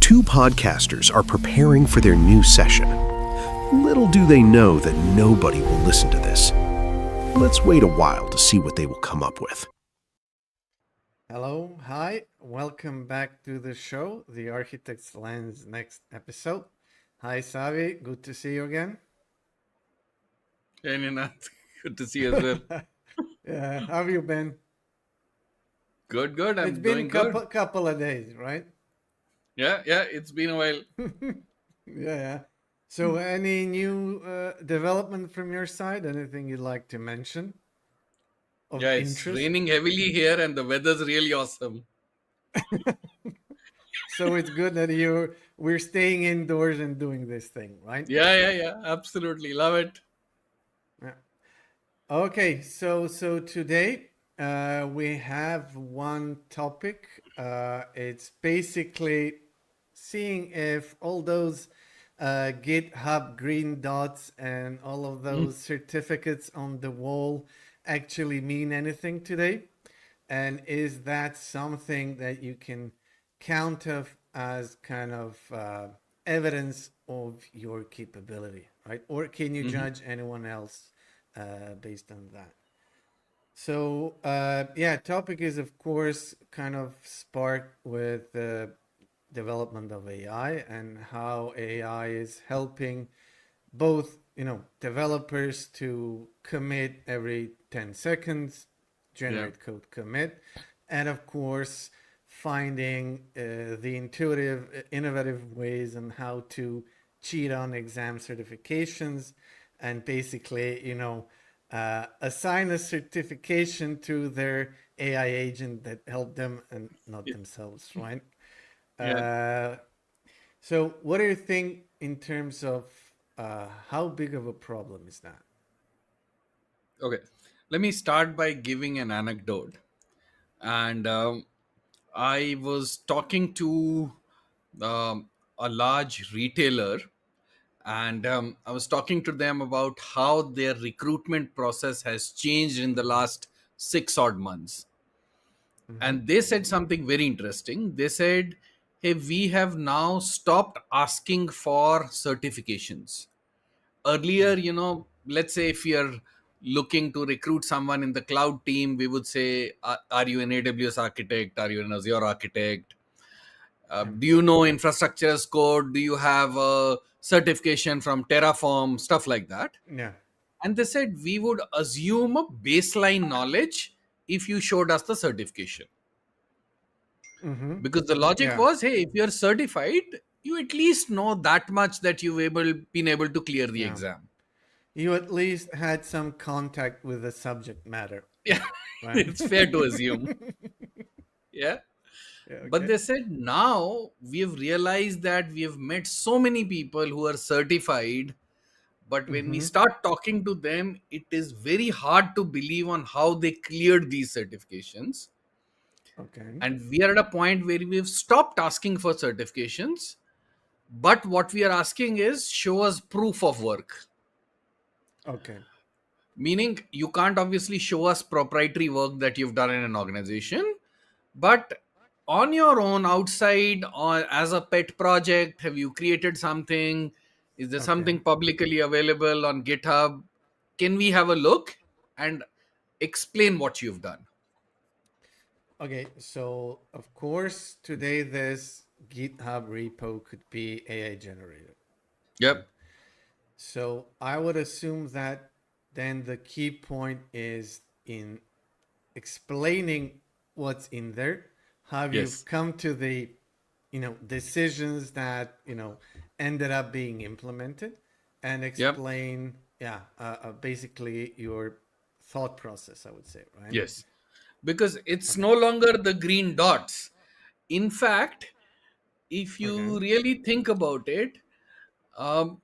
Two podcasters are preparing for their new session. Little do they know that nobody will listen to this. Let's wait a while to see what they will come up with. Hello, hi, welcome back to the show, The Architect's Lens next episode. Hi, Savi, good to see you again. Hey, Ninath. Good to see you as well. Yeah, how have you been? Good. It's I'm been doing good. couple of days, right? Yeah. It's been a while. Yeah. So, any new development from your side? Anything you'd like to mention of Yeah, it's interest? raining heavily here and the weather's really awesome. So it's good that we're staying indoors and doing this thing, right? Yeah. Absolutely. Love it. Yeah. Okay, so today we have one topic. It's basically seeing if all those GitHub green dots and all of those certificates on the wall actually mean anything today, and is that something that you can count of as kind of evidence of your capability, right? Or can you Mm-hmm. judge anyone else based on that? So topic is of course kind of sparked with the development of AI and how AI is helping both developers to commit every 10 seconds, Yeah. generate code commit, and of course finding the innovative ways on how to cheat on exam certifications and basically assign a certification to their AI agent that helped them and not themselves, right? Yeah. uh, so what do you think in terms of how big of a problem is that? Okay. Let me start by giving an anecdote. And I was talking to a large retailer, and I was talking to them about how their recruitment process has changed in the last 6 odd months. Mm-hmm. And they said something very interesting. They said, hey, we have now stopped asking for certifications. Earlier, Mm. let's say if you're looking to recruit someone in the cloud team, we would say, are you an AWS architect? Are you an Azure architect? Yeah. Do you know infrastructure as code? Do you have a certification from Terraform? Stuff like that. Yeah. And they said we would assume a baseline knowledge if you showed us the certification. Mm-hmm. Because the logic Yeah. was, hey, if you're certified, you at least know that much that been able to clear the Yeah. exam. You at least had some contact with the subject matter, Yeah. right? It's fair to assume. Yeah. Yeah. But Okay. they said now we have realized that we have met so many people who are certified, but when we Mm-hmm. start talking to them, it is very hard to believe on how they cleared these certifications. Okay. And we are at a point where we've stopped asking for certifications, but what we are asking is show us proof of work. Okay. Meaning, you can't obviously show us proprietary work that you've done in an organization, but on your own, outside, or as a pet project, have you created something? Is there Okay. something publicly available on GitHub? Can we have a look and explain what you've done? Okay. So of course today this GitHub repo could be AI generated, right? Yep. So I would assume that then the key point is in explaining what's in there, how you've Yes. come to the decisions that ended up being implemented, and Yep. explain basically your thought process, I would say, right? Yes. Because it's Okay. no longer the green dots. In fact, if Okay. you really think about it, um,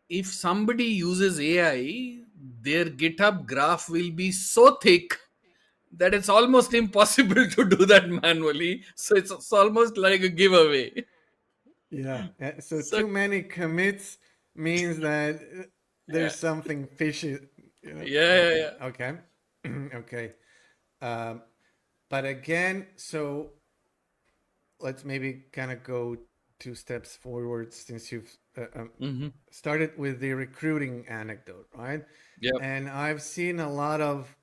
if somebody uses AI, their GitHub graph will be so thick that it's almost impossible to do that manually. So it's almost like a giveaway. Yeah. So So too many commits means that yeah, there's something fishy. yeah. Okay. Okay. Um, but again, so let's maybe kind of go two steps forward since you've Mm-hmm. started with the recruiting anecdote, right? Yep. And I've seen a lot of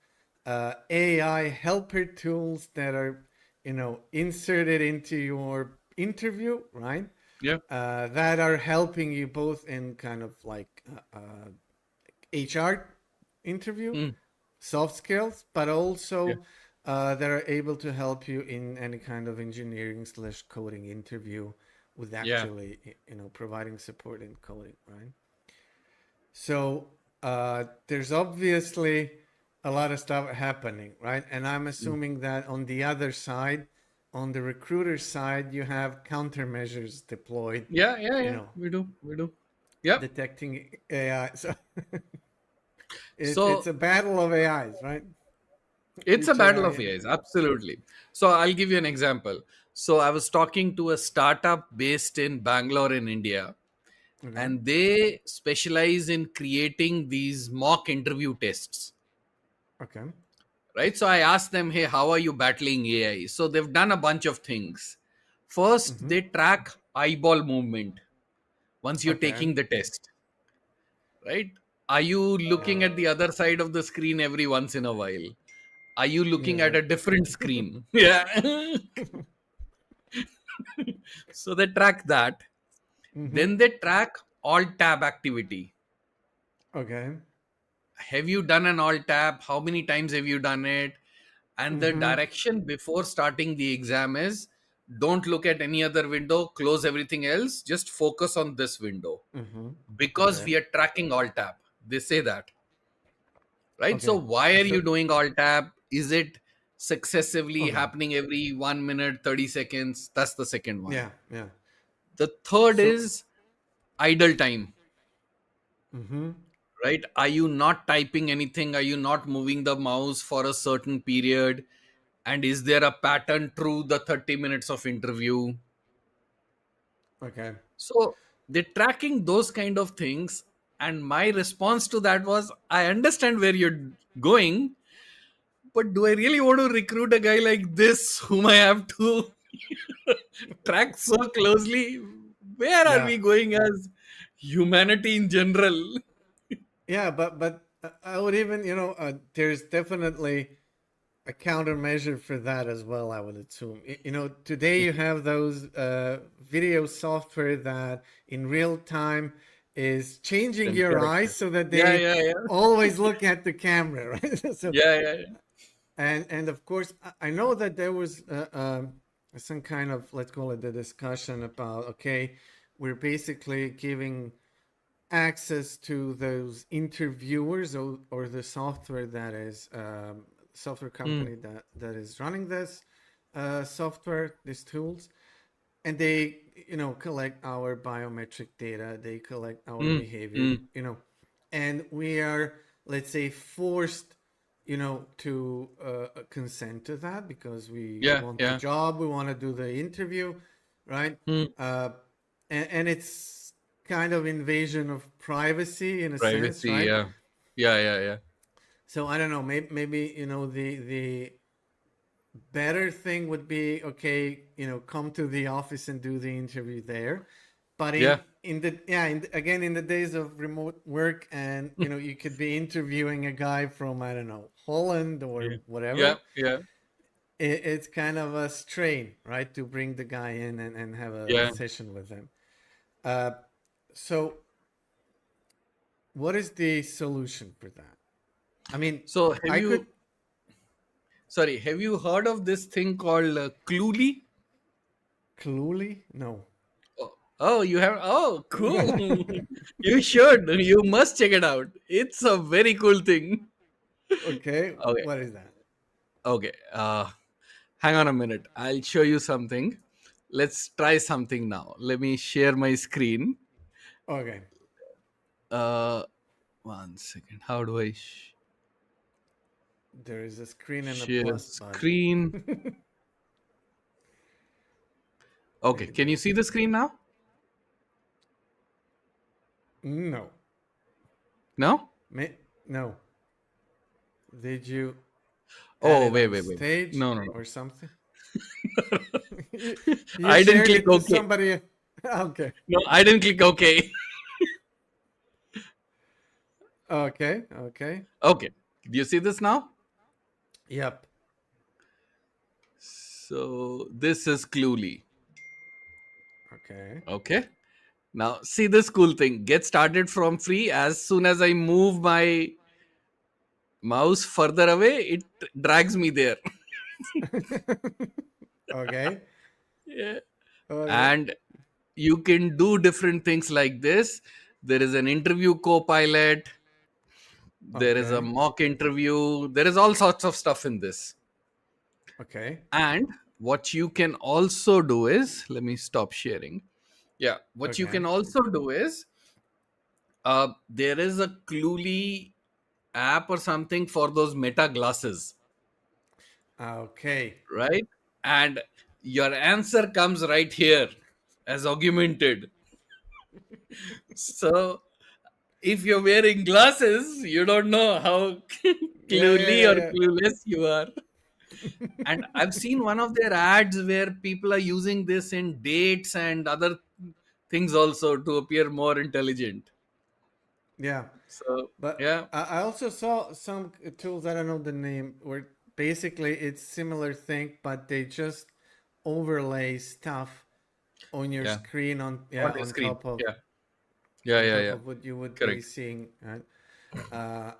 AI helper tools that are, inserted into your interview, right? Yeah. That are helping you both in kind of like HR interview, Mm. soft skills, but Yeah. also that are able to help you in any kind of engineering slash coding interview with Yeah. actually, providing support in coding, right? So there's obviously a lot of stuff happening, right? And I'm Mm. assuming that on the other side, on the recruiter side, you have countermeasures deployed, Yeah. Yeah. you Yeah. know, We do. We do. Yep. detecting AI. So it's So a battle of AIs, right? it's a Which battle AI? of AIs. Absolutely. So I'll give you an example. So I was talking to a startup based in Bangalore in India, Okay. and they specialize in creating these mock interview tests. Okay. Right. So I asked them, hey, how are you battling AI? So they've done a bunch of things. First, Mm-hmm. they track eyeball movement once you're Okay. taking the test. Right. Are you looking Yeah. at the other side of the screen every once in a while? Are you looking Yeah. at a different screen? Yeah. So they track that. Mm-hmm. Then they track alt tab activity. Okay. Have you done an alt tab? How many times have you done it? And the Mm-hmm. direction before starting the exam is, don't look at any other window, close everything else, just focus on this window, Mm-hmm. because Okay. we are tracking alt tab. They say that. Right. So Okay. why are So you doing alt tab? Is it successively okay. happening every 1 minute 30 seconds? That's the second one. Yeah. Yeah. The third So. is idle time. Mm-hmm. Right. Are you not typing anything? Are you not moving the mouse for a certain period? And is there a pattern through the 30 minutes of interview? Okay. So they're tracking those kind of things. And my response to that was, I understand where you're going, but do I really want to recruit a guy like this whom I have to track so closely? Where are Yeah. we going as humanity in general? Yeah. But I would even, there's definitely a countermeasure for that as well, I would assume. Today you have those video software that in real time is changing And your correct. eyes so that Yeah, they yeah, yeah. always look at the camera, right? So Yeah, yeah, yeah. and of course I know that there was some kind of, let's call it, the discussion about, okay, we're basically giving access to those interviewers, or the software that is software Mm, company that is running this software, these tools, and they collect our biometric data, they collect our mm, behavior, mm. and we are, let's say, forced to consent to that because we Yeah, want the yeah. job, we want to do the interview, right? Mm. uh, and it's kind of invasion of privacy in a sense, Privacy, right? yeah. Yeah, yeah, yeah. So I don't know, maybe the better thing would be, okay, come to the office and do the interview there. But Yeah. in the yeah again, in the days of remote work, and you could be interviewing a guy from, I don't know, Holland or Yeah. Yeah, whatever, yeah, it's kind of a strain, right, to bring the guy in and have a yeah. session with him. uh, so what is the solution for that? I mean, So have I could. you, sorry, have you heard of this thing called Cluely? Cluely? No. Oh, oh, you have. Oh, cool. You should. You must check it out. It's a very cool thing. Okay, Okay. what is that? Okay. Hang on a minute. I'll show you something. Let's try something now. Let me share my screen. Okay, Uh, One second. How do I there is a screen and a share plus button. screen? Okay. Maybe Can you there's see the screen now? no. No? No. Did you add Oh, it wait, on wait, wait. stage No, no, no. or something? you I didn't shared click it to OK. somebody. Okay. No, I didn't click OK. Okay. Okay. Okay. Do you see this now? Yep. So this is Cluely. Okay. Okay. Now see this cool thing. Get started from free. As soon as I move my mouse further away, it drags me there. Okay. Yeah. Okay. And you can do different things like this. There is an interview co-pilot. There is a Okay. mock interview. There is all sorts of stuff in this. Okay. And what you can also do is, let me stop sharing. Yeah, what you Okay. can also do is, there is a Cluely app or something for those meta glasses, Okay. right? And your answer comes right here as augmented. So if you're wearing glasses, you don't know how Yeah. Yeah. cluely or Yeah. clueless you are. Yeah. And I've seen one of their ads where people are using this in dates and other things also to appear more intelligent. Yeah. So, But yeah, I also saw some tools, I don't know the name, where basically it's similar thing, but they just overlay stuff on your yeah, screen on on the screen. Yeah, yeah, on yeah, top yeah. of what you would be Correct. seeing, right? Uh,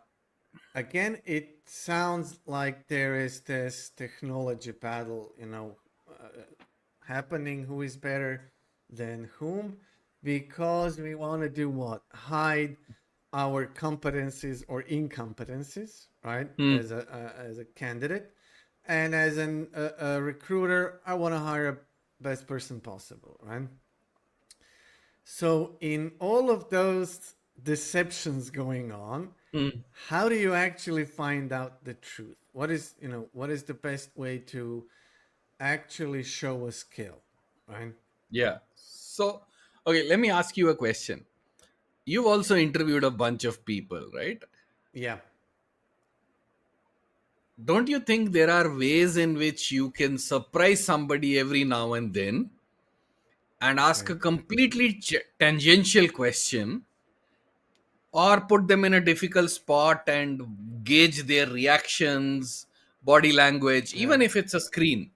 Again, it sounds like there is this technology battle, happening. Who is better than whom? Because we want to do what? Hide our competencies or incompetencies, right? Hmm. As a candidate, and as a recruiter, I want to hire a best person possible, right? So in all of those deceptions going on, Hmm. how do you actually find out the truth? What is the best way to actually show a skill, right? Yeah. So, okay, let me ask you a question. You've also interviewed a bunch of people, right? Yeah. Don't you think there are ways in which you can surprise somebody every now and then and ask a Okay. completely tangential question, or put them in a difficult spot and gauge their reactions, body language, Yeah. even if it's a screen?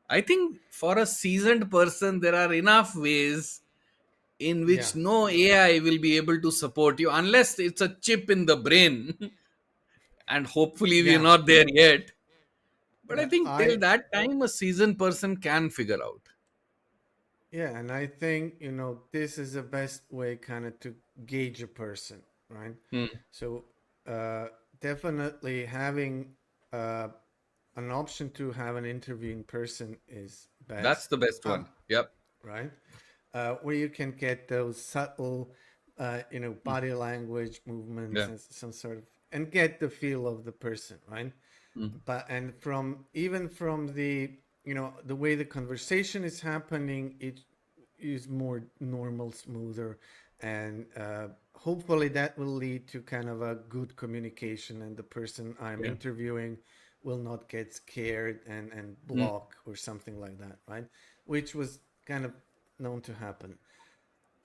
I think for a seasoned person, there are enough ways in Yeah. which no AI will be able to support you unless it's a chip in the brain. And hopefully, we're Yeah. not there yet. But I Yeah. think till that time, a seasoned person can figure out. Yeah, and I think, this is the best way kind of to gauge a person, right? Hmm. So, uh, definitely having uh, an option to have an interview in person is That's best. the best How, one. Yep. right? Where you can get those subtle, body language movements Yeah. and some sort of, and get the feel of the person, right? Mhm. But and from even from the the way the conversation is happening, it is more normal, smoother, and hopefully that will lead to kind of a good communication, and the person I'm Yeah. interviewing will not get scared and Mm. block or something like that, right? Which was kind of known to happen.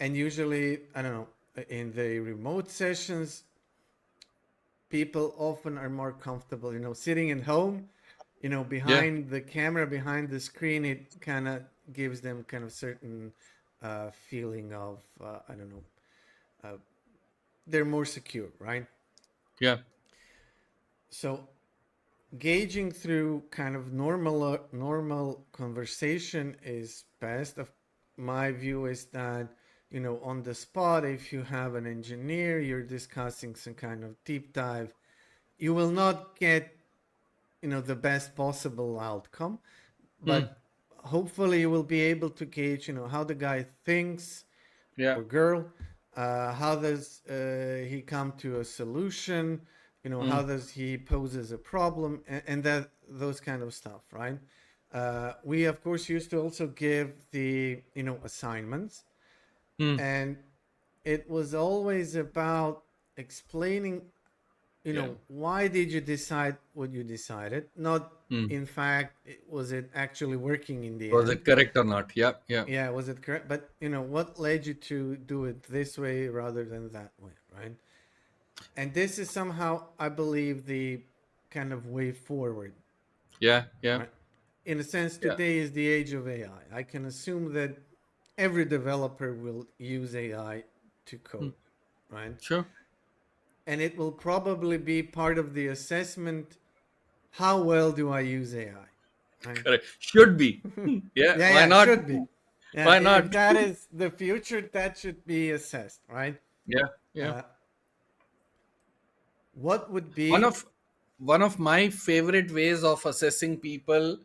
And usually, I don't know, in the remote sessions, people often are more comfortable, sitting at home, Yeah. behind the camera, behind the screen. It kind of gives them kind of certain feeling of, I don't know, uh, they're more secure, right? Yeah. So gauging through kind of normal conversation is best. Of my view is that on the spot, if you have an engineer, you're discussing some kind of deep dive, you will not get the best possible outcome, Mm. but hopefully you will be able to gauge how the guy thinks Yeah. or girl, how does he come to a solution, how Mm. does he poses a problem, and that those kind of stuff, right? We of course used to also give the assignments, Mm. and it was always about explaining Yeah. why did you decide what you decided? Not, Hmm. in fact, was it actually working in the Was end? it correct or not? Yeah. Yeah. Yeah, was it correct? But, what led you to do it this way rather than that way, right? And this is somehow, I believe, the kind of way forward, Yeah. Yeah. right? In a sense, Yeah. today is the age of AI. I can assume that every developer will use AI to Hmm. code, right? Sure. And it will probably be part of the assessment. How well do I use AI? Right? Correct. Should be. Yeah. Yeah, Why yeah, not? should be. Yeah, Why if not? that is the future, that should be assessed, right? Yeah. Yeah. Uh, what would One be? of one of my favorite ways of assessing people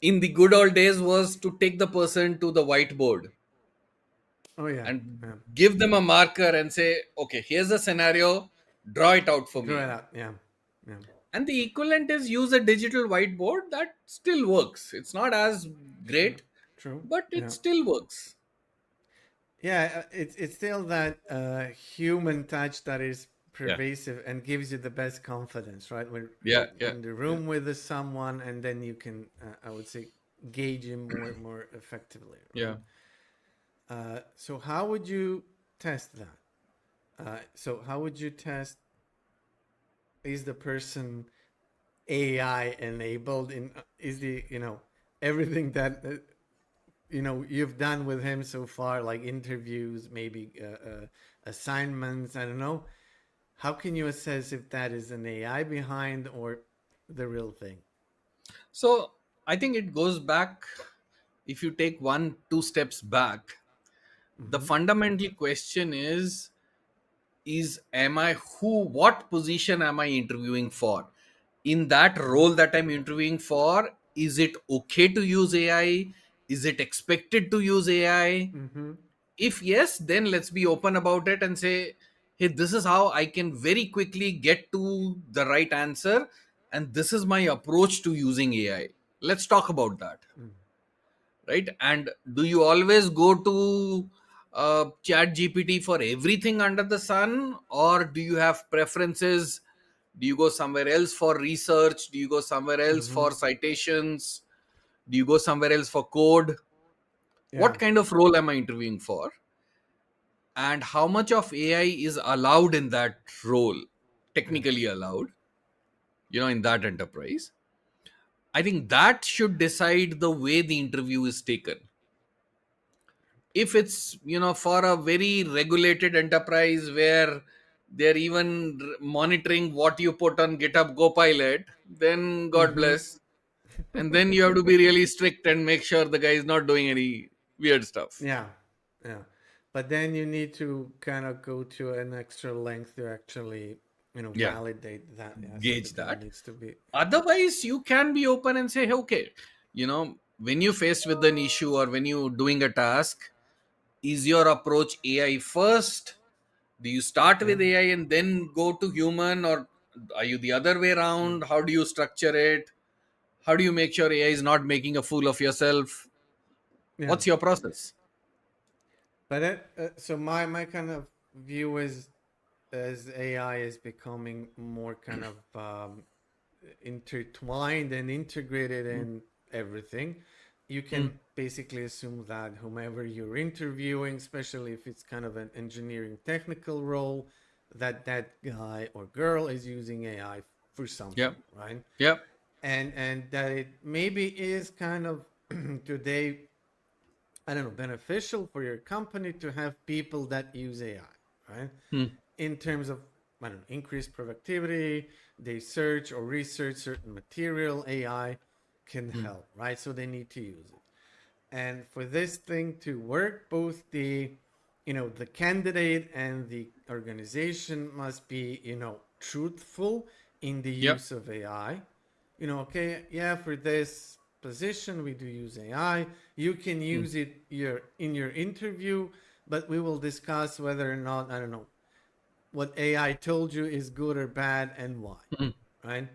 in the good old days was to take the person to the whiteboard Oh yeah, and yeah. give them a marker and say, okay, here's a scenario, draw it out for Draw me. it out. Yeah, yeah. And the equivalent is use a digital whiteboard. That still works. It's not as True, great, true. but it Yeah, still works. yeah. It's still that human touch that is Yeah. pervasive and gives you the best confidence, right? When Yeah. you're Yeah. in the Yeah. room with someone, and then you can, I would say, gauge him more effectively, Yeah. right? So how would you test that? So how would you test, is the person AI enabled? In is the everything that you've done with him so far, like interviews, maybe assignments, I don't know. How can you assess if that is an AI behind or the real thing? So I think it goes back. If you take one, two steps back, the Mm-hmm. fundamental question is am I who what position am I interviewing for? In that Mm-hmm. role that I'm interviewing for, is it okay to use AI? Is it expected to use AI? Mm-hmm. If yes, then let's be open about it and say, hey, this is how I can very quickly get to the right answer, and this is my approach to using AI. Let's talk about that, right? And do you always go to chat gpt for everything under the sun, or do you have preferences? Do you go somewhere else for research? Do you go somewhere else Mm-hmm. for citations? Do you go somewhere else for code? Yeah. What kind of role am I interviewing for, and how much of AI is allowed in that role, Yeah. technically allowed, in that enterprise? I think that should decide the way the interview is taken. If it's for a very regulated enterprise where they're even monitoring what you put on GitHub Copilot, then God Mm-hmm. bless. And then you have to be really strict and make sure the guy is not doing any weird stuff. Yeah. Yeah. But then you need to kind of go to an extra length to actually, Yeah, validate that. Yeah. So gauge that there that. needs to be. Otherwise, you can be open and say, hey, okay, when you're faced with an issue or when you're doing a task, is your approach AI first? Do you start Yeah. with AI and then go to human, or are you the other way Mm. around? How do you structure it? How do you make sure AI is not making a fool of yourself? Yeah. What's your process? But so my kind of view is, as AI is becoming more kind of intertwined and integrated Mm, in everything, you mm, can basically assume that whomever you're interviewing, especially if it's kind of an engineering technical role, that guy or girl is using AI for yeah, something, right? yeah, And that it maybe is kind of today, I don't know, beneficial for your company to have people that use AI, right? mm, In terms of, I don't know, increased productivity, they search or research certain material, AI can mm, help, right? So they need to use it. And for this thing to work, both the candidate and the organization must be, truthful in the yeah, use of AI. Okay, yeah, for this position we do use AI. You can mm, use it in your interview, but we will discuss whether or not, I don't know, what AI told you is good or bad and why, mm, right?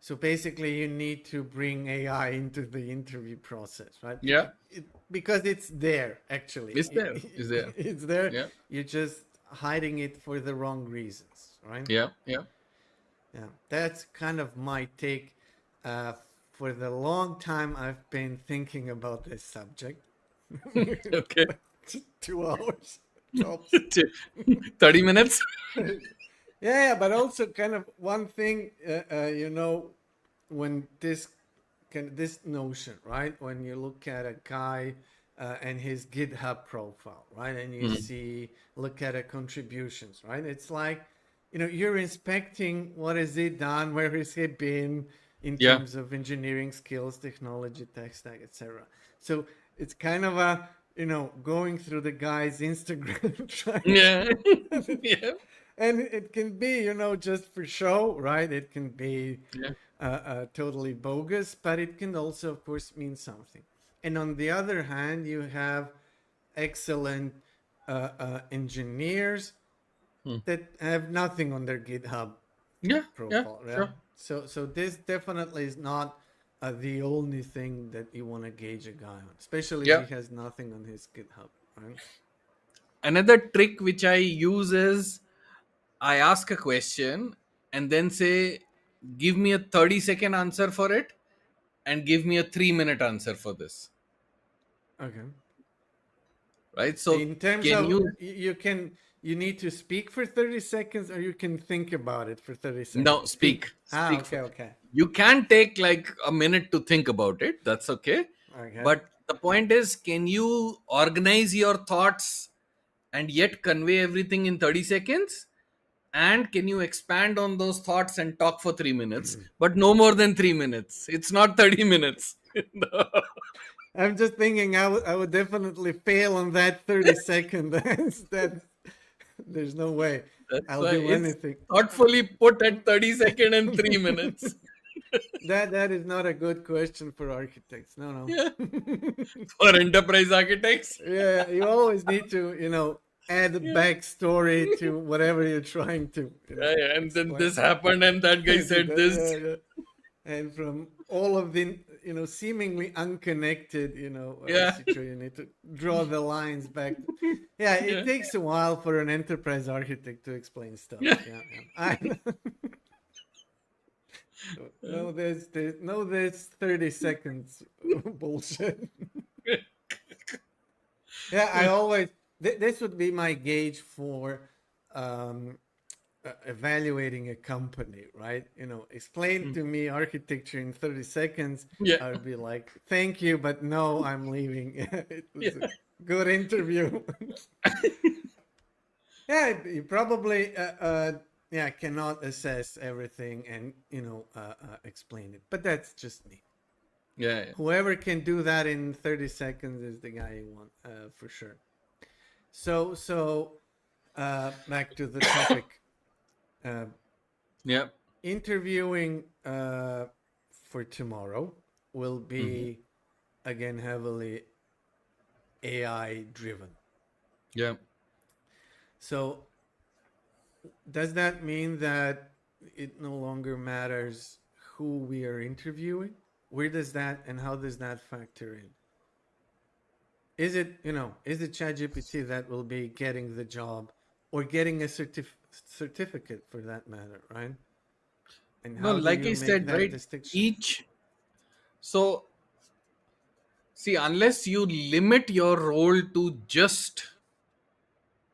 So basically, you need to bring AI into the interview process, right? yeah. Because it's there, actually. Is there? Is there? It's there. Yeah, You're just hiding it for the wrong reasons, right? yeah, yeah. Yeah, that's kind of my take. Uh, for the long time, I've been thinking about this subject. Okay. Like 2 hours tops. 30 minutes. Yeah, but also kind of one thing, when this notion, right? When you look at a guy and his GitHub profile, right, and you Mm. look at a contributions, right? It's like, you're inspecting what has he done, where has he been in Yeah. terms of engineering skills, technology, tech stack, etc. So it's kind of a, going through the guy's Instagram, trying Yeah. to, Yeah. and it can be, just for show, right? It can be Yeah. totally bogus, but it can also, of course, mean something. And on the other hand, you have excellent engineers Hmm. that have nothing on their GitHub Yeah. Yeah. profile. Yeah. Sure. So this definitely is not the only thing that you want to gauge a guy on, especially if Yeah. he has nothing on his GitHub, right? Another trick which I use is I ask a question and then say, give me a 30-second answer for it and give me a 3-minute answer for this. Okay. Right. So, In terms can of you? you need to speak for 30 seconds or you can think about it for 30 No, seconds. speak. Speak. Okay, okay. You can take like a minute to think about it. That's okay. Okay. But the point is, can you organize your thoughts and yet convey everything in 30 seconds? And can you expand on those thoughts and talk for 3 minutes, but no more than 3 minutes? It's not 30 minutes. I'm just thinking I would definitely fail on that 30 second. There's no way That's I'll why do it's anything. thoughtfully put at 30-second and 3 minutes. That is not a good question for architects. No, Yeah. no. For enterprise architects. Yeah, you always need to, add a Yeah. backstory to whatever you're trying to, Yeah, yeah. And then explain. this happened, and that guy said this. Yeah, yeah. And from all of the, seemingly unconnected, Yeah. situation, you need to draw the lines back. Yeah, it Yeah. takes a while for an enterprise architect to explain stuff. Yeah. Yeah, yeah. I know. No, there's 30 seconds bullshit. Yeah, I always this would be my gauge for um, evaluating a company, right? Explain to me architecture in 30 seconds. Yeah. I would be like, thank you, but no, I'm leaving. It Yeah. was a good interview. Yeah, you probably yeah, cannot assess everything and explain it, but that's just me. Yeah. Yeah. Whoever can do that in 30 seconds is the guy you want, for sure. So back to the topic. Uh, Yeah. interviewing for tomorrow will be again heavily AI driven. Yeah. So does that mean that it no longer matters who we are interviewing? Where does that and how does that factor in? Is it ChatGPT that will be getting the job or getting a certificate for that matter, right? And No, how do like you I make said, that right? distinction? Each. So, see, unless you limit your role to just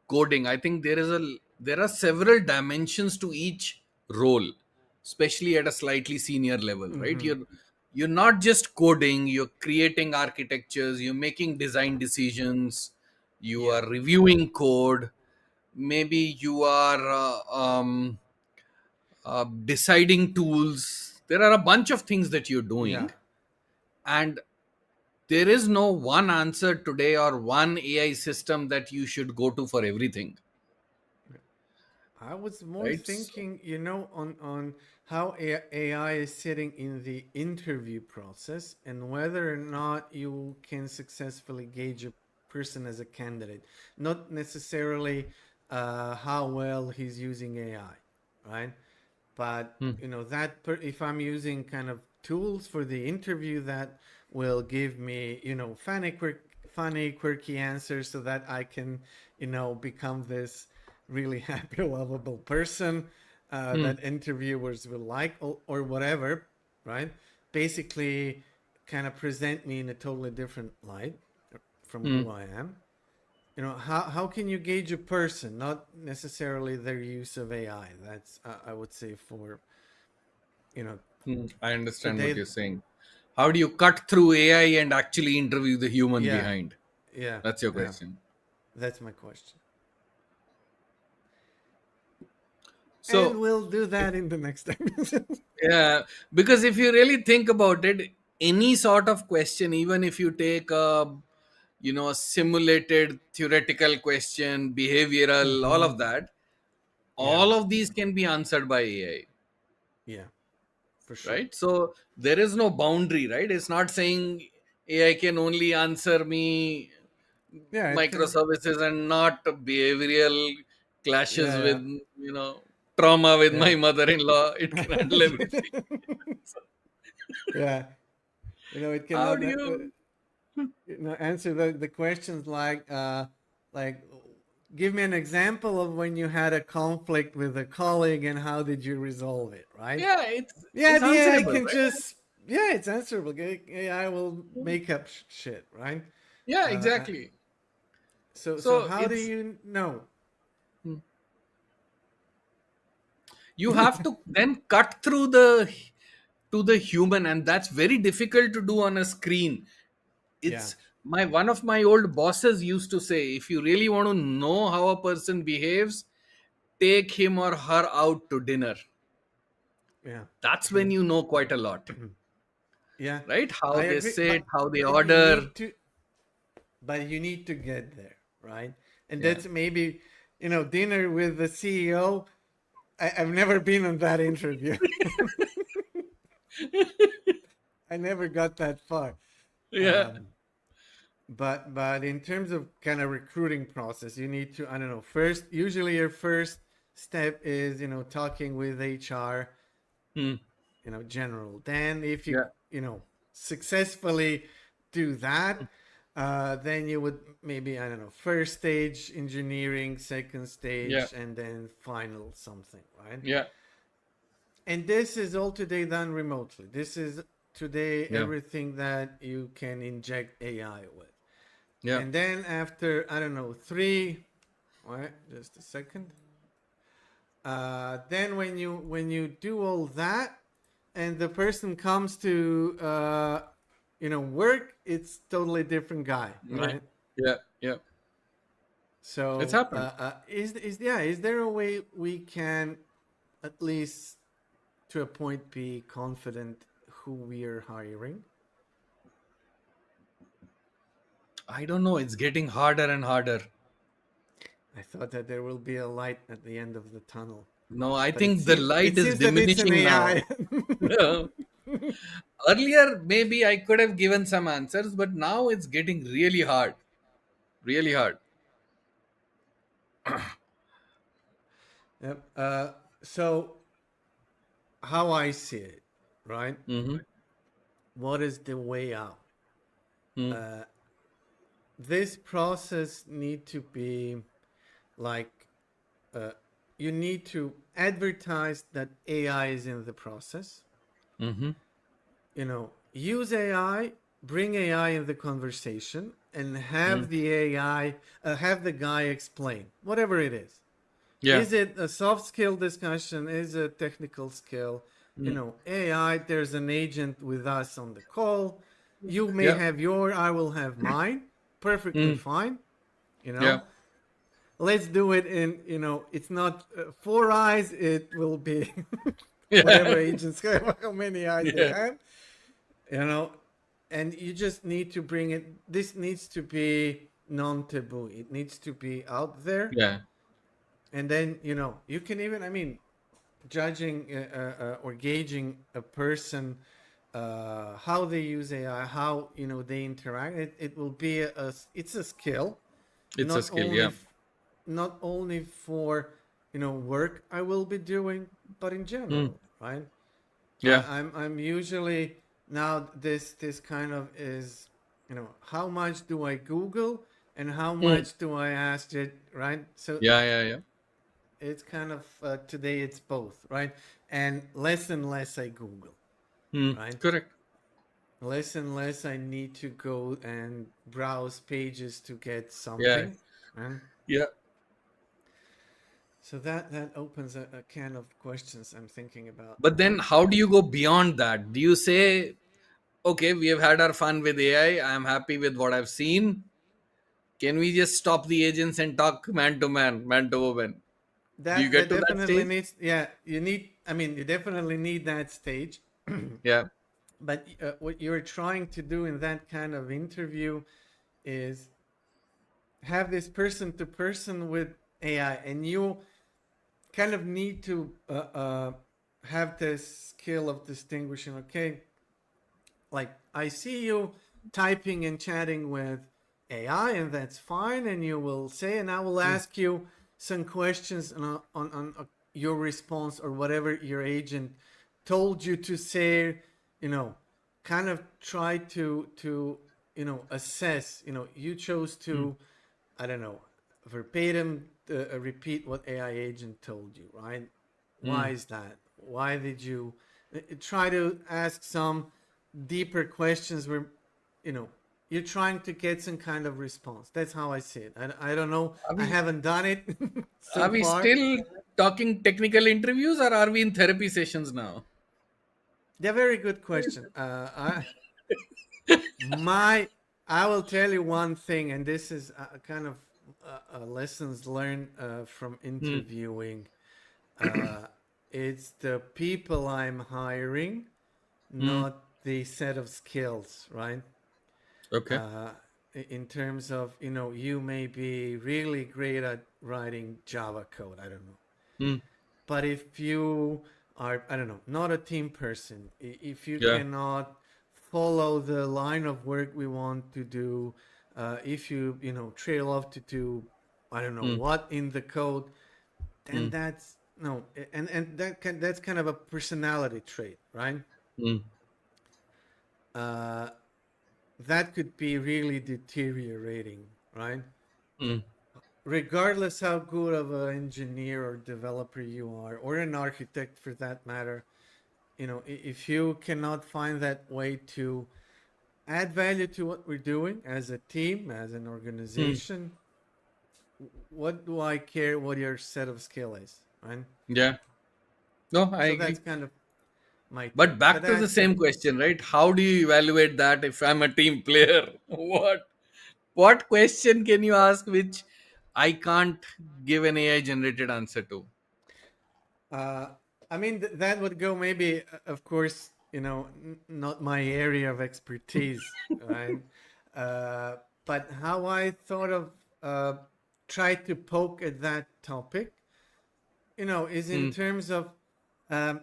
coding, I think there are several dimensions to each role, especially at a slightly senior level, right? Mm-hmm. You're not just coding, you're creating architectures, you're making design decisions, you Yeah. are reviewing code, maybe you are deciding tools. There are a bunch of things that you're Yeah. doing, and there is no one answer today or one AI system that you should go to for everything, I was more right? So, thinking, on how AI is sitting in the interview process and whether or not you can successfully gauge a person as a candidate, not necessarily how well he's using AI, right? But hmm, if I'm using kind of tools for the interview that will give me funny quirky answers so that I can become this really happy lovable person, that interviewers will like, or whatever, right? Basically, kind of present me in a totally different light from who I am. How can you gauge a person? Not necessarily their use of AI. That's I would say for I understand what today. you're saying. How do you cut through AI and actually interview the human Yeah, behind? yeah, That's your yeah. question. That's my question. And So, we'll do that in the next episode. yeah, because if you really think about it, any sort of question, even if you take a simulated theoretical question, behavioral, all of that, Yeah, all of these can be answered by AI, yeah, for sure. right? So there is no boundary, right? It's not saying AI can only answer me Yeah, it can. microservices and not behavioral clashes Yeah, with trauma with yeah, my mother-in-law. It can handle everything. yeah. Yeah, it How cannot do you? answer the questions like give me an example of when you had a conflict with a colleague and how did you resolve it, right? Yeah, Yeah, it's the AI answerable, can right? just, yeah, it's answerable. AI will make up shit, right? Yeah, Uh, uh, exactly. so So how do it's you know? you have to then cut through the to the human, and that's very difficult to do on a screen. Yeah, It's my one of my old bosses used to say, if you really want to know how a person behaves, take him or her out to dinner. yeah, That's when true. you know quite a lot, Yeah, right? How I they agree, sit, how they but you order. need to, but you need to get there, right? And Yeah. that's maybe, dinner with the CEO. I've never been on that interview. I never got that far. Yeah. Um, but in terms of kind of recruiting process, you need to, I don't know, first, usually your first step is, talking with HR, Hmm. general. Then if you, Yeah. successfully do that, then you would maybe, I don't know, first stage engineering, second Yeah. stage, and then final something, right? Yeah. And this is all today done remotely. This is today Yeah. everything that you can inject AI with. Yeah. And then after, I don't know, three, wait, just a second. Then when you do all that, and the person comes to work, it's totally different guy, Yeah. right? Yeah. Yeah. It's So happened. is there a way we can at least to a point be confident who we are hiring? I don't know. It's getting harder and harder. I thought that there will be a light at the end of the tunnel, No, I but it think the seems light it is seems that it's an diminishing now. AI. Earlier, maybe I could have given some answers, but now it's getting really hard. Really hard. Yep. So how I see it, right? Mm-hmm. What is the way out? Mm. Uh, this process need to be like uh, you need to advertise that AI is in the process. Mm-hmm. Use AI, bring AI in the conversation, and have Mm. the AI, have the guy explain whatever it is. Yeah. Is it a soft skill discussion? Is it a technical skill? Mm. AI, there's an agent with us on the call. You may Yeah. have your, I will have mine. Perfectly Mm. fine. You Yeah. know, let's do it in, it's not four eyes, it will be whatever Yeah. agents have, how many eyes they Yeah. have, you know, and you just need to bring it. This needs to be non taboo, it needs to be out there. Yeah. And then, you can even, I mean, judging or gauging a person, how they use AI, how they interact. It will be it's a skill, It's a not skill. only Yeah. not only for work I will be doing, but in Mm. general, right? Yeah. I'm usually now this kind of is how much do I Google and how Mm. much do I ask it, right? So Yeah. Yeah. Yeah. it's kind of today it's both, right? And less I Google, right? Correct. Less and less I need to go and browse pages to get Yeah. something, right? Yeah. So that opens a can of questions I'm thinking about. But then how do you go beyond that? Do you say, okay, we have had our fun with AI. I am happy with what I've seen. Can we just stop the agents and talk man to man, man to woman? Do you That get to that definitely stage? needs, yeah, you need, I mean, you definitely need that stage. Yeah. But what you're trying to do in that kind of interview is have this person to person with AI, and you kind of need to have this skill of distinguishing. Okay, like I see you typing and chatting with AI, and that's fine. And you will say, and I will Mm, ask you some questions on your response or whatever your agent told you to say. You know, kind of try to assess. You chose mm, to, I don't know, verbatim repeat what AI agent told you, right? Why mm. is that? Why did you try to ask some deeper questions where, you know, you're trying to get some kind of response? That's how I see it. I don't know. Are I we haven't done it so are we far. still talking technical interviews, or are we in therapy sessions now? They're very good question. My, I will tell you one thing, and this is a kind of lessons learned from Hmm. interviewing. Uh, it's the people I'm hiring, Hmm. not the set of skills, right? Okay. Uh, in terms of, you may be really great at writing Java code, I don't know. Hmm. But if you are, I don't know, not a team person, if you Yeah. cannot follow the line of work we want to do, if you trail off to do, I don't know Hmm. what in the code, then Hmm. that's no, and that's kind of a personality trait, right? Hmm. Uh, that could be really deteriorating, right? Hmm. Regardless how good of an engineer or developer you are, or an architect for that matter, if you cannot find that way to add value to what we're doing as a team, as an Hmm. organization, what do I care what your set of skill is, right? Yeah. No, I So that's agree. kind of my But take. But back to the that's the same question, right? How do you evaluate that if I'm a team player? What question can you ask which I can't give an AI generated answer to? Uh, I mean, that would go maybe, of course, not my area of expertise, right? Uh, but how I thought of uh, try to poke at that topic, is in Hmm. terms of um,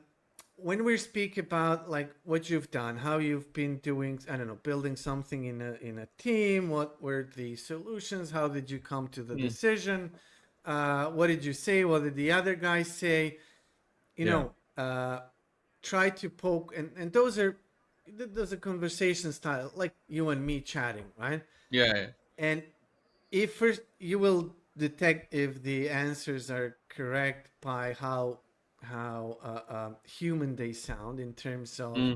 when we speak about like what you've done, how you've been doing, I don't know, building something in a team. What were the solutions? How did you come to the Hmm. decision? What did you say? What did the other guy say? you Yeah. know, uh, try to poke, and those are conversation style, like you and me chatting, right? Yeah. Yeah. And if first you will detect if the answers are correct by how human they sound in terms of, Hmm.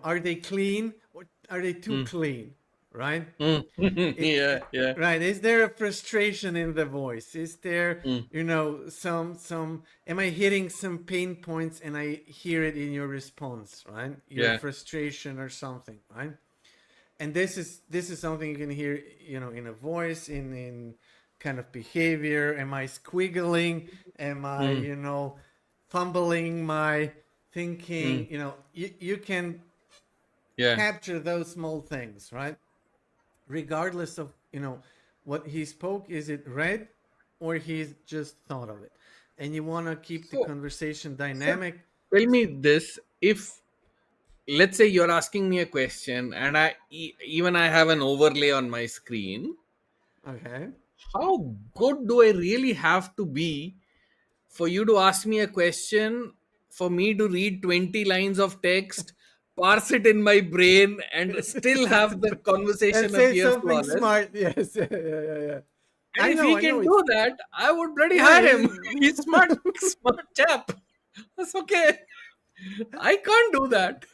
are they clean or are they too Hmm. clean, right? Hmm. Yeah. Yeah. Right, is there a frustration in the voice? Is there, Hmm. some am I hitting some pain points and I hear it in your response, right? Your Yeah. frustration or something, right? And this is something you can hear, in a voice, in kind of behavior. Am I squiggling? Am I, Hmm. fumbling my Hmm. thinking? You can Yeah. capture those small things, right? Regardless of, what he spoke. Is it read or he's just thought of it? And you want to keep the So, conversation so dynamic. tell me this: if let's say you're asking me a question, and even I have an overlay on my screen, Okay. how good do I really have to be for you to ask me a question, for me to read 20 lines of text, parse it in my brain, and still have the And conversation say appear something flawless? smart. Yes. Yeah, yeah, yeah, yeah. And if he can It's, do that, I would bloody yeah, hire him. He's smart, smart chap. That's okay. I can't do that.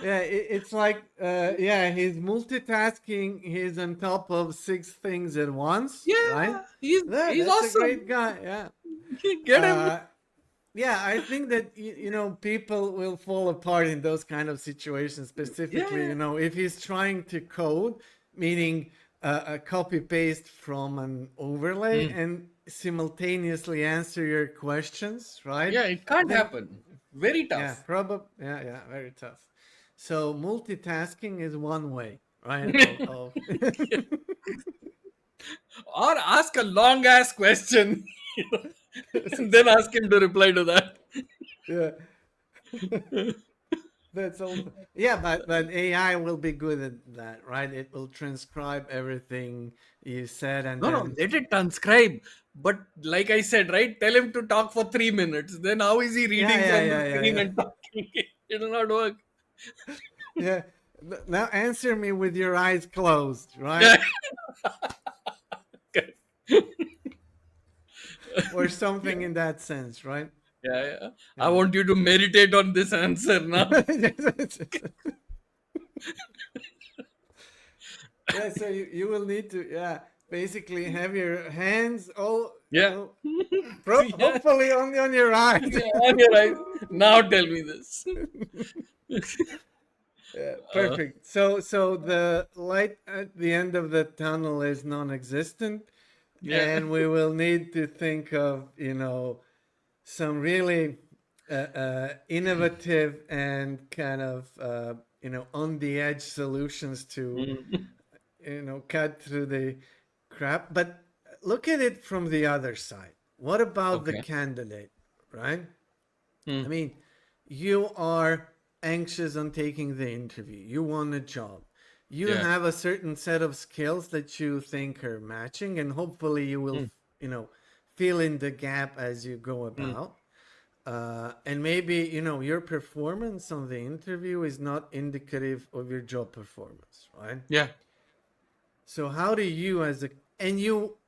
yeah, it's like, yeah, he's multitasking. He's on top of 6 things at once, right? Yeah, Yeah, he's that's a awesome. great guy. Yeah. Get him. Yeah, I think that people will fall apart in those kind of situations. Specifically, Yeah. if he's trying to code, meaning a copy paste from an overlay Mm. and simultaneously answer your questions, right? Yeah, it can't Then happen. Very yeah, tough. probably, yeah, very tough. So multitasking is one way, right? Of Or ask a long ass question, and then ask him to reply to that. yeah. That's also, yeah, but AI will be good at that, right? It will transcribe everything you said, and No, no, then let it transcribe. But like I said, right? Tell him to talk for 3 minutes. Then how is he yeah, reading yeah, from the yeah, yeah, screen yeah, and talking? It will not work. yeah. Now answer me with your eyes closed, right? Yeah. Okay. Or something in that sense, right? Yeah, yeah. I Yeah. want you to meditate on this answer now. Yeah, so you will need to, yeah, basically have your hands all, Yeah. Yeah. hopefully only on your eyes. Yeah, on your eyes. Now tell me this. Yeah, Uh, perfect. So the light at the end of the tunnel is non-existent. yeah. Then we will need to think of, some really innovative and kind of, on the edge solutions to, Mm. cut through the crap. But look at it from the other side. What about the Okay. candidate, right? I Mm. mean, you are anxious on taking the interview. You want a job. You Yeah. have a certain set of skills that you think are matching, and hopefully you will, Mm. fill in the gap as you go Mm. about. And maybe, your performance on the interview is not indicative of your job performance, right? Yeah. So how do you and you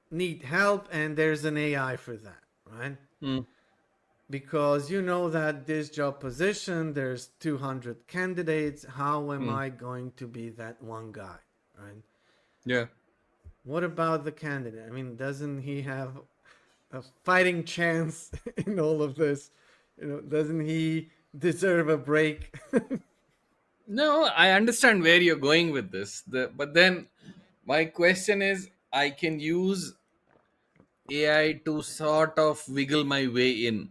need help, and there's an AI for that, right? Mm. Because you know that this job position, there's 200 candidates. How am Mm. I going to be that one guy, right? Yeah. What about the candidate? I mean, doesn't he have a fighting chance in all of this? Doesn't he deserve a break? No, I understand where you're going with this. But then my question is, I can use AI to sort of wiggle my way in,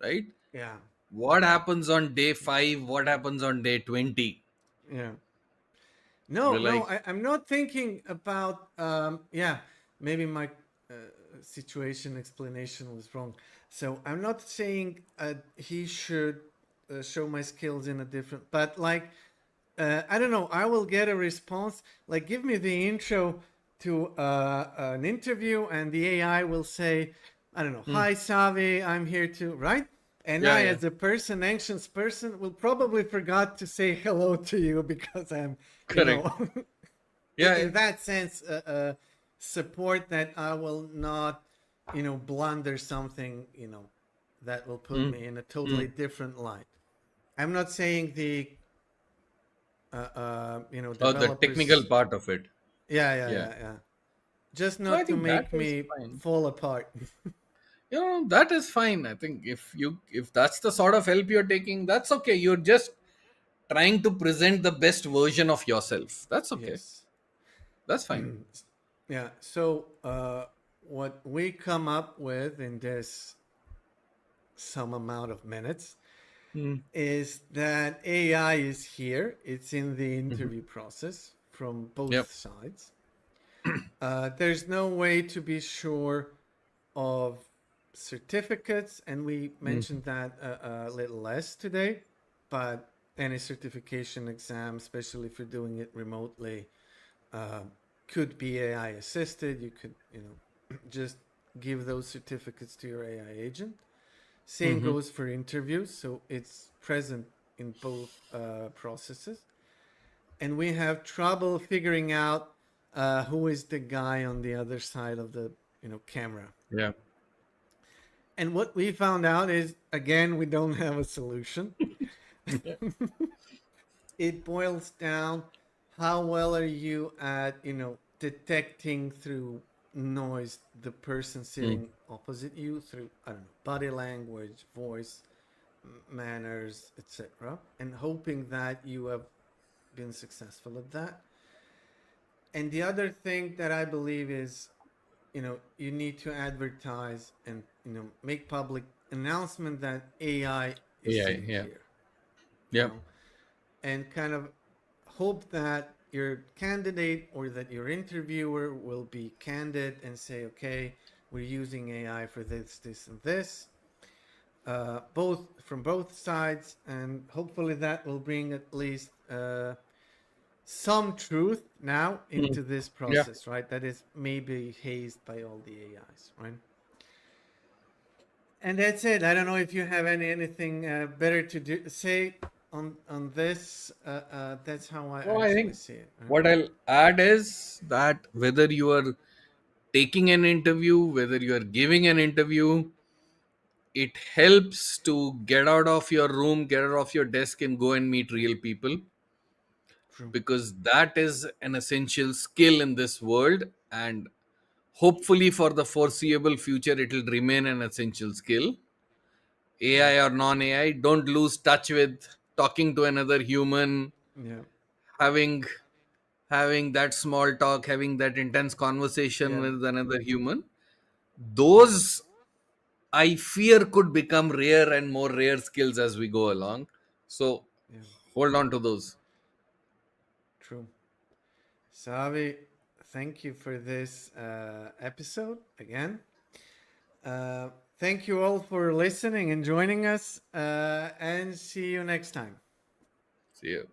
right? Yeah, What happens on day 5? What happens on day 20? yeah. No, Will no, I? I'm not thinking about, yeah, maybe my uh, situation explanation was wrong. So I'm not saying he should show my skills in a different, but like, I don't know, I will get a response, like, give me the intro to an interview, and the AI will say, I don't know, Mm. hi, Savi, I'm here to, right? And Yeah, I, yeah. as a person, anxious person, will probably forgot to say hello to you because I'm, Correct. Yeah, in yeah. that sense, support that I will not, blunder something, that will put Mm. me in a totally Mm. different light. I'm not saying the, Or the technical developers. part of it. Yeah, yeah, Yeah. yeah, yeah. Just So I not to think that make is me fine. fall apart. That is fine. I think if that's the sort of help you're taking, that's okay. You're just trying to present the best version of yourself. That's okay. Yes. That's fine. Yeah. So, what we come up with in this some amount of minutes Mm. is that AI is here. It's in the Mhm. interview process from both Yep. sides. There's no way to be sure of certificates, and we Mm. mentioned that a little less today. But any certification exam, especially if you're doing it remotely, uh, could be AI assisted. You could, just give those certificates to your AI agent. Same Mm-hmm. goes for interviews, so it's present in both processes. And we have trouble figuring out who is the guy on the other side of the camera. Yeah. And what we found out is, again, we don't have a solution. Yeah. It boils down, how well are you at detecting through noise the person Mm. sitting opposite you, through, I don't know, body language, voice, manners, etc., and hoping that you have been successful at that. And the other thing that I believe is, you need to advertise and make public announcement that AI is Yeah. sitting Yeah. here, Yeah. and kind of hope that your candidate or that your interviewer will be candid and say, okay, we're using AI for this, this, and this, both from both sides, and hopefully that will bring at least some truth now Mm. into this Yeah. process, right? That is maybe hazed by all the AIs, right? And that's it. I don't know if you have anything better to say on this. That's how I No, I actually think see it. Right? what I'll add is that whether you are taking an interview, whether you are giving an interview, it helps to get out of your room, get out of your desk, and go and meet real people, True. because that is an essential skill in this world. And hopefully, for the foreseeable future, it will remain an essential skill. Yeah. AI or non AI, don't lose touch with talking to another human, Yeah. having having that small talk, having that intense conversation Yeah. with another human. Those, I fear, could become rare and more rare skills as we go along. So Yeah. hold on to those. True. Savi, thank you for this episode again. Uh, Thank you all for listening and joining us, and see you next time. See you.